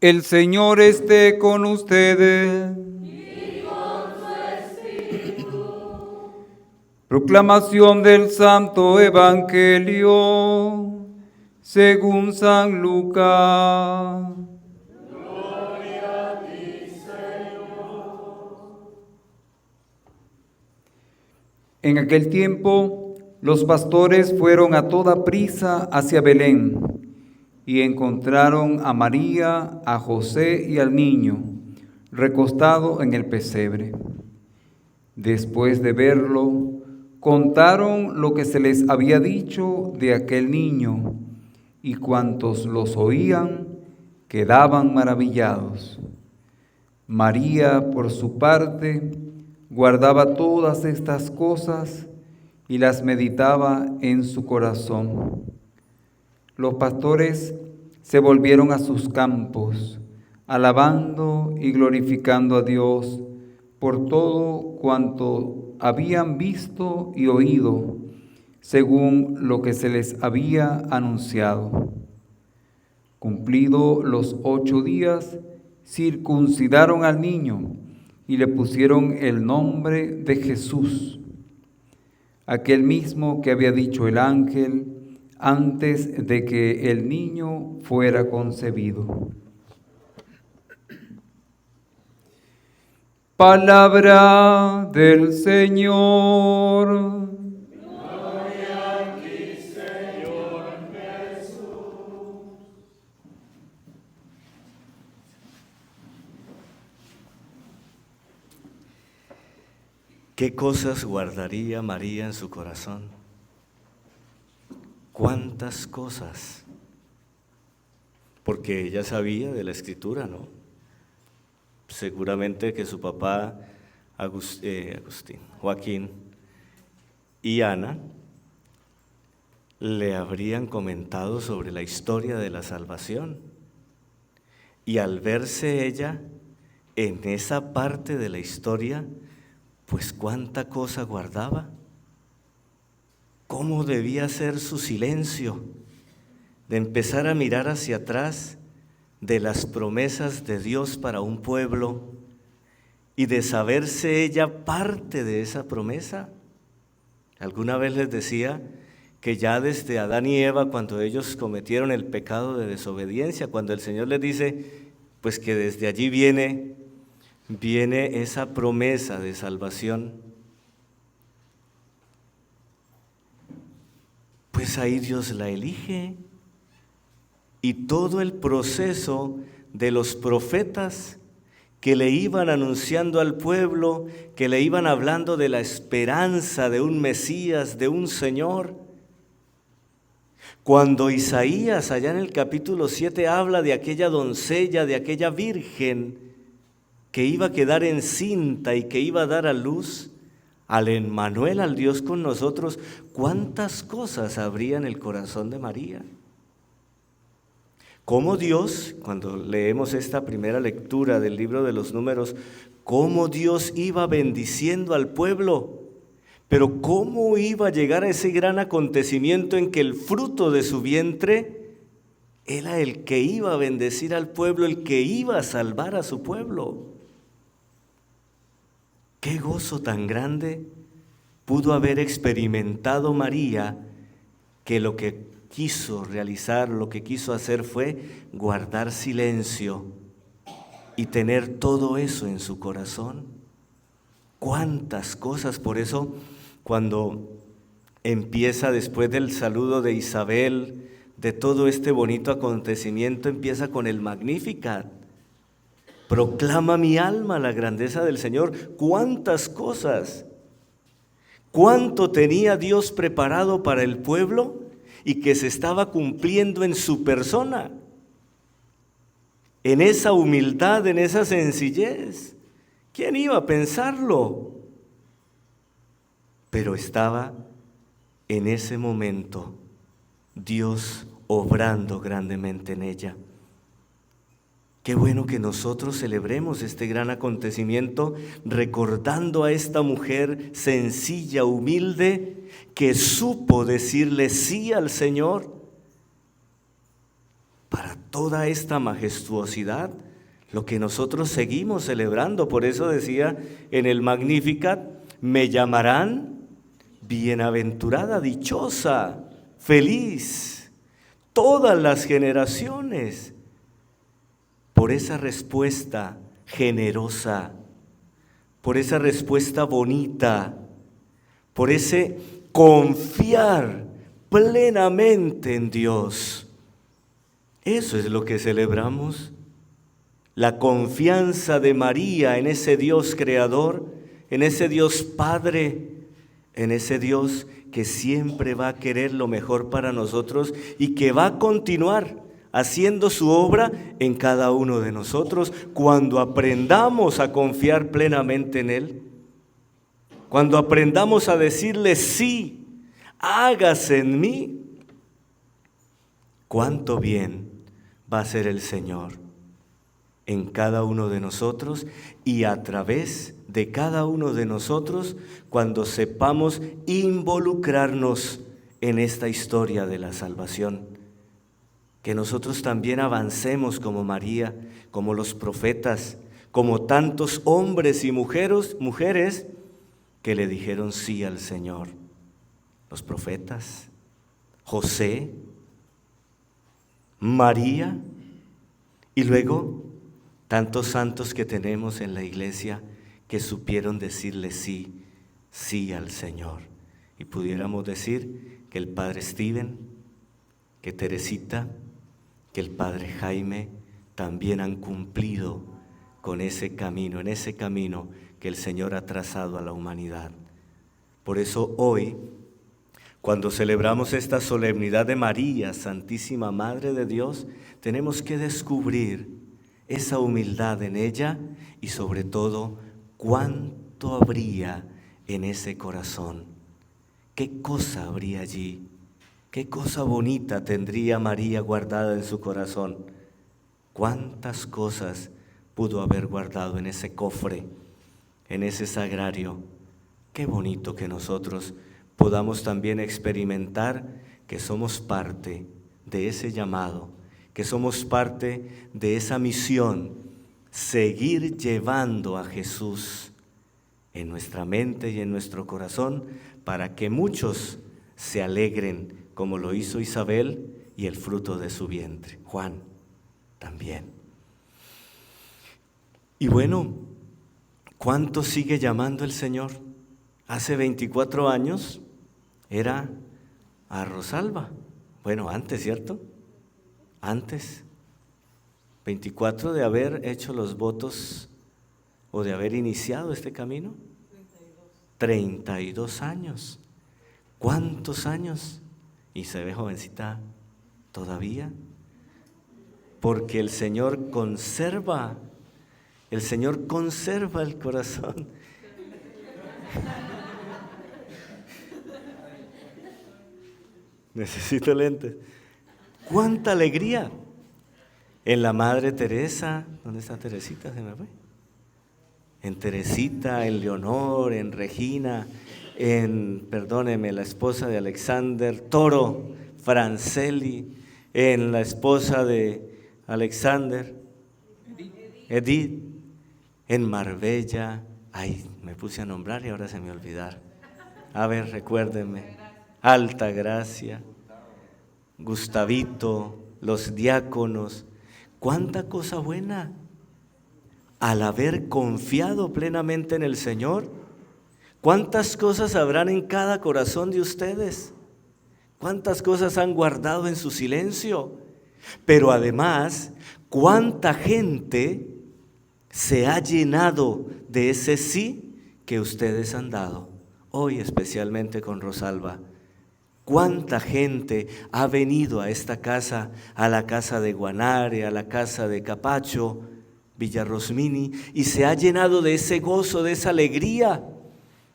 El Señor esté con ustedes. Y con su espíritu. Proclamación del Santo Evangelio según San Lucas. Gloria a ti, Señor. En aquel tiempo, los pastores fueron a toda prisa hacia Belén y encontraron a María, a José y al niño recostado en el pesebre. Después de verlo, contaron lo que se les había dicho de aquel niño, y cuantos los oían quedaban maravillados. María, por su parte, guardaba todas estas cosas y las meditaba en su corazón. Los pastores se volvieron a sus campos, alabando y glorificando a Dios por todo cuanto habían visto y oído, según lo que se les había anunciado. Cumplidos los 8 días, circuncidaron al niño y le pusieron el nombre de Jesús, aquel mismo que había dicho el ángel antes de que el niño fuera concebido. Palabra del Señor. Gloria a ti, Señor Jesús. ¿Qué cosas guardaría María en su corazón? ¿Cuántas cosas? Porque ella sabía de la Escritura, ¿no? Seguramente que su papá Joaquín y Ana le habrían comentado sobre la historia de la salvación. Y al verse ella en esa parte de la historia, pues cuánta cosa guardaba. ¿Cómo debía ser su silencio de empezar a mirar hacia atrás de las promesas de Dios para un pueblo y de saberse ella parte de esa promesa? Alguna vez les decía que ya desde Adán y Eva, cuando ellos cometieron el pecado de desobediencia, cuando el Señor les dice, pues que desde allí viene esa promesa de salvación, pues ahí Dios la elige. Y todo el proceso de los profetas que le iban anunciando al pueblo, que le iban hablando de la esperanza de un Mesías, de un Señor. Cuando Isaías, allá en el capítulo 7, habla de aquella doncella, de aquella virgen que iba a quedar encinta y que iba a dar a luz al Emmanuel, al Dios con nosotros, ¿cuántas cosas habría en el corazón de María? Cómo Dios, cuando leemos esta primera lectura del libro de los Números, cómo Dios iba bendiciendo al pueblo, pero cómo iba a llegar a ese gran acontecimiento en que el fruto de su vientre era el que iba a bendecir al pueblo, el que iba a salvar a su pueblo. Qué gozo tan grande pudo haber experimentado María, que lo que quiso realizar, lo que quiso hacer fue guardar silencio y tener todo eso en su corazón. Cuántas cosas. Por eso, cuando empieza después del saludo de Isabel, de todo este bonito acontecimiento, empieza con el Magnificat. Proclama mi alma la grandeza del Señor. Cuántas cosas, cuánto tenía Dios preparado para el pueblo y que se estaba cumpliendo en su persona, en esa humildad, en esa sencillez. ¿Quién iba a pensarlo? Pero estaba en ese momento Dios obrando grandemente en ella. Qué bueno que nosotros celebremos este gran acontecimiento recordando a esta mujer sencilla, humilde, que supo decirle sí al Señor para toda esta majestuosidad, lo que nosotros seguimos celebrando. Por eso decía en el Magnificat, me llamarán bienaventurada, dichosa, feliz, todas las generaciones, por esa respuesta generosa, por esa respuesta bonita, por ese confiar plenamente en Dios. Eso es lo que celebramos, la confianza de María en ese Dios creador, en ese Dios Padre, en ese Dios que siempre va a querer lo mejor para nosotros y que va a continuar haciendo su obra en cada uno de nosotros cuando aprendamos a confiar plenamente en Él, cuando aprendamos a decirle sí, hágase en mí. Cuánto bien va a hacer el Señor en cada uno de nosotros y a través de cada uno de nosotros cuando sepamos involucrarnos en esta historia de la salvación. Que nosotros también avancemos como María, como los profetas, como tantos hombres y mujeres que le dijeron sí al Señor. Los profetas, José, María y luego tantos santos que tenemos en la iglesia que supieron decirle sí, sí al Señor. Y pudiéramos decir que el Padre Steven, que Teresita, que el Padre Jaime también han cumplido con ese camino, en ese camino que el Señor ha trazado a la humanidad. Por eso hoy, cuando celebramos esta solemnidad de María, Santísima Madre de Dios, tenemos que descubrir esa humildad en ella y sobre todo, cuánto habría en ese corazón. ¿Qué cosa habría allí? ¿Qué cosa bonita tendría María guardada en su corazón? ¿Cuántas cosas pudo haber guardado en ese cofre, en ese sagrario? Qué bonito que nosotros podamos también experimentar que somos parte de ese llamado, que somos parte de esa misión, seguir llevando a Jesús en nuestra mente y en nuestro corazón para que muchos se alegren como lo hizo Isabel y el fruto de su vientre, Juan también. Y bueno, ¿cuánto sigue llamando el Señor? Hace 24 años era a Rosalba. Bueno, antes, ¿cierto? Antes. 24 de haber hecho los votos o de haber iniciado este camino. 32 años. ¿Cuántos años? Y se ve jovencita todavía. Porque el Señor conserva el corazón. Necesito lentes. ¡Cuánta alegría! En la Madre Teresa, ¿dónde está Teresita? ¿Se me fue? En Teresita, en Leonor, en Regina, perdóneme, la esposa de Alexander Toro, Franceli, en la esposa de Alexander, Edith, en Marbella. Ay, me puse a nombrar y ahora se me olvidaron. A ver, recuérdenme. Alta Gracia, Gustavito, los diáconos. ¡Cuánta cosa buena! Al haber confiado plenamente en el Señor, ¿cuántas cosas habrán en cada corazón de ustedes? ¿Cuántas cosas han guardado en su silencio? Pero además, ¿cuánta gente se ha llenado de ese sí que ustedes han dado? Hoy especialmente con Rosalba. ¿Cuánta gente ha venido a esta casa, a la casa de Guanare, a la casa de Capacho, Villarrosmini, y se ha llenado de ese gozo, de esa alegría?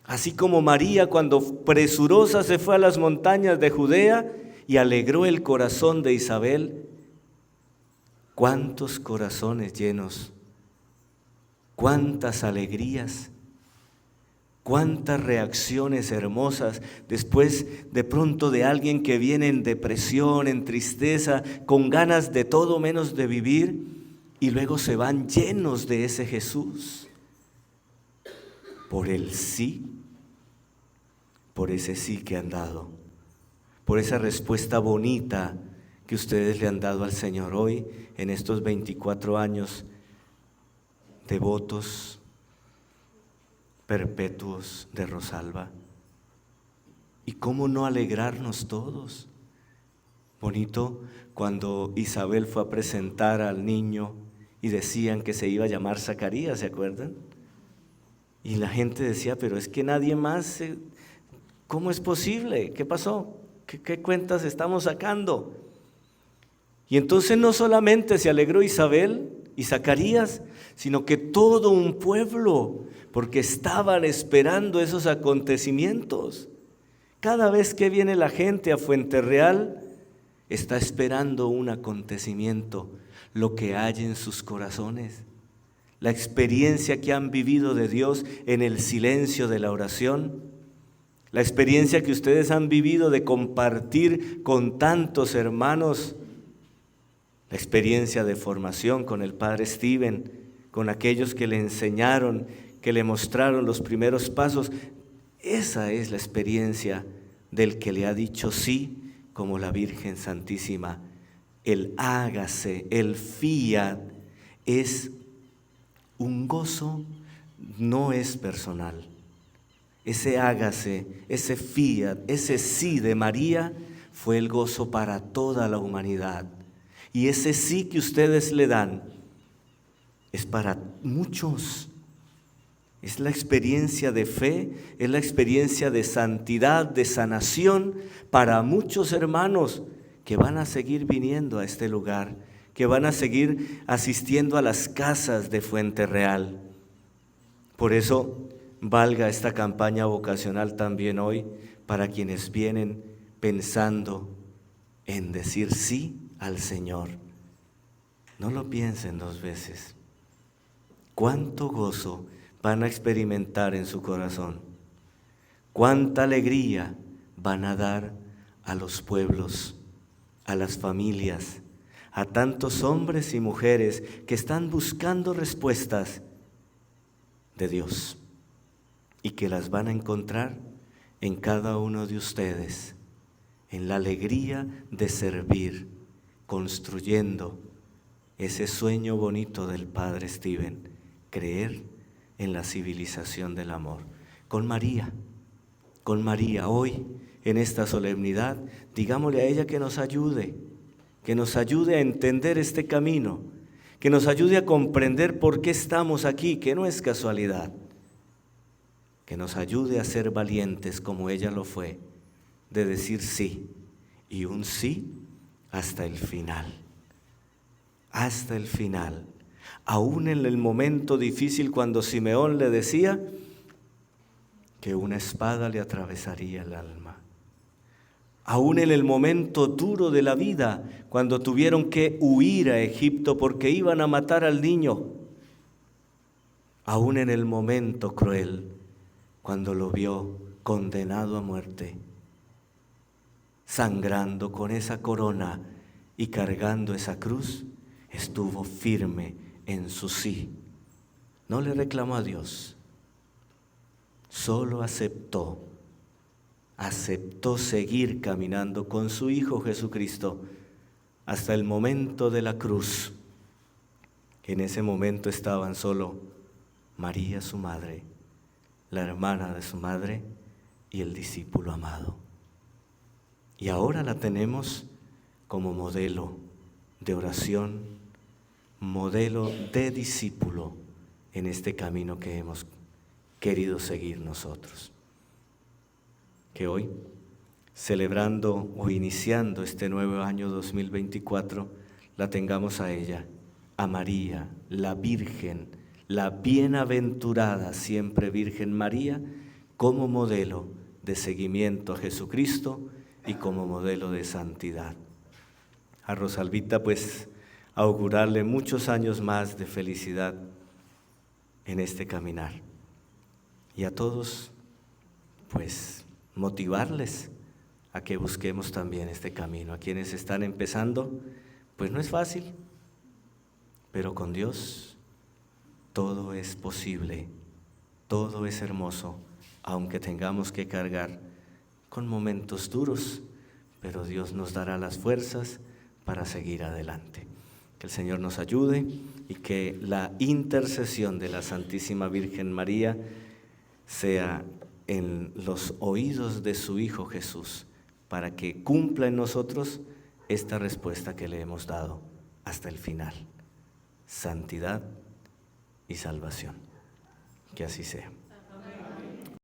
Así como María cuando presurosa se fue a las montañas de Judea y alegró el corazón de Isabel. ¿Cuántos corazones llenos? ¿Cuántas alegrías? Cuántas reacciones hermosas después de pronto de alguien que viene en depresión, en tristeza, con ganas de todo menos de vivir, y luego se van llenos de ese Jesús. Por el sí, por ese sí que han dado, por esa respuesta bonita que ustedes le han dado al Señor hoy en estos 24 años devotos perpetuos de Rosalba. ¿Y cómo no alegrarnos todos? Bonito cuando Isabel fue a presentar al niño y decían que se iba a llamar Zacarías, ¿se acuerdan? Y la gente decía, pero es que nadie más, ¿cómo es posible? ¿Qué pasó? ¿Qué cuentas estamos sacando? Y entonces no solamente se alegró Isabel y Zacarías, sino que todo un pueblo, porque estaban esperando esos acontecimientos. Cada vez que viene la gente a Fuenterreal, está esperando un acontecimiento, lo que hay en sus corazones, la experiencia que han vivido de Dios en el silencio de la oración, la experiencia que ustedes han vivido de compartir con tantos hermanos, la experiencia de formación con el Padre Steven, con aquellos que le enseñaron, que le mostraron los primeros pasos. Esa es la experiencia del que le ha dicho sí, como la Virgen Santísima. El hágase, el fiat, es un gozo, no es personal. Ese hágase, ese fiat, ese sí de María fue el gozo para toda la humanidad. Y ese sí que ustedes le dan es para muchos. Es la experiencia de fe, es la experiencia de santidad, de sanación para muchos hermanos que van a seguir viniendo a este lugar, que van a seguir asistiendo a las casas de Fuenterreal. Por eso valga esta campaña vocacional también hoy para quienes vienen pensando en decir sí al Señor. No lo piensen dos veces. Cuánto gozo van a experimentar en su corazón, cuánta alegría van a dar a los pueblos, a las familias, a tantos hombres y mujeres que están buscando respuestas de Dios y que las van a encontrar en cada uno de ustedes, en la alegría de servir, construyendo ese sueño bonito del Padre Steven, creer en la civilización del amor. Con María, hoy en esta solemnidad, digámosle a ella que nos ayude a entender este camino, que nos ayude a comprender por qué estamos aquí, que no es casualidad, que nos ayude a ser valientes como ella lo fue, de decir sí, y un sí hasta el final, aún en el momento difícil cuando Simeón le decía que una espada le atravesaría el alma, aún en el momento duro de la vida, cuando tuvieron que huir a Egipto porque iban a matar al niño, aún en el momento cruel, cuando lo vio condenado a muerte, sangrando con esa corona y cargando esa cruz, estuvo firme en su sí. No le reclamó a Dios, solo aceptó seguir caminando con su Hijo Jesucristo hasta el momento de la cruz. En ese momento estaban solo María, su madre, la hermana de su madre y el discípulo amado. Y ahora la tenemos como modelo de oración, modelo de discípulo en este camino que hemos querido seguir nosotros. Que hoy, celebrando o iniciando este nuevo año 2024, la tengamos a ella, a María, la Virgen, la bienaventurada siempre Virgen María, como modelo de seguimiento a Jesucristo y como modelo de santidad. A Rosalvita, pues, augurarle muchos años más de felicidad en este caminar. Y a todos pues motivarles a que busquemos también este camino. A quienes están empezando, pues no es fácil, pero con Dios todo es posible, todo es hermoso, aunque tengamos que cargar con momentos duros, pero Dios nos dará las fuerzas para seguir adelante. Que el Señor nos ayude y que la intercesión de la Santísima Virgen María sea en los oídos de su Hijo Jesús, para que cumpla en nosotros esta respuesta que le hemos dado hasta el final: santidad y salvación. Que así sea.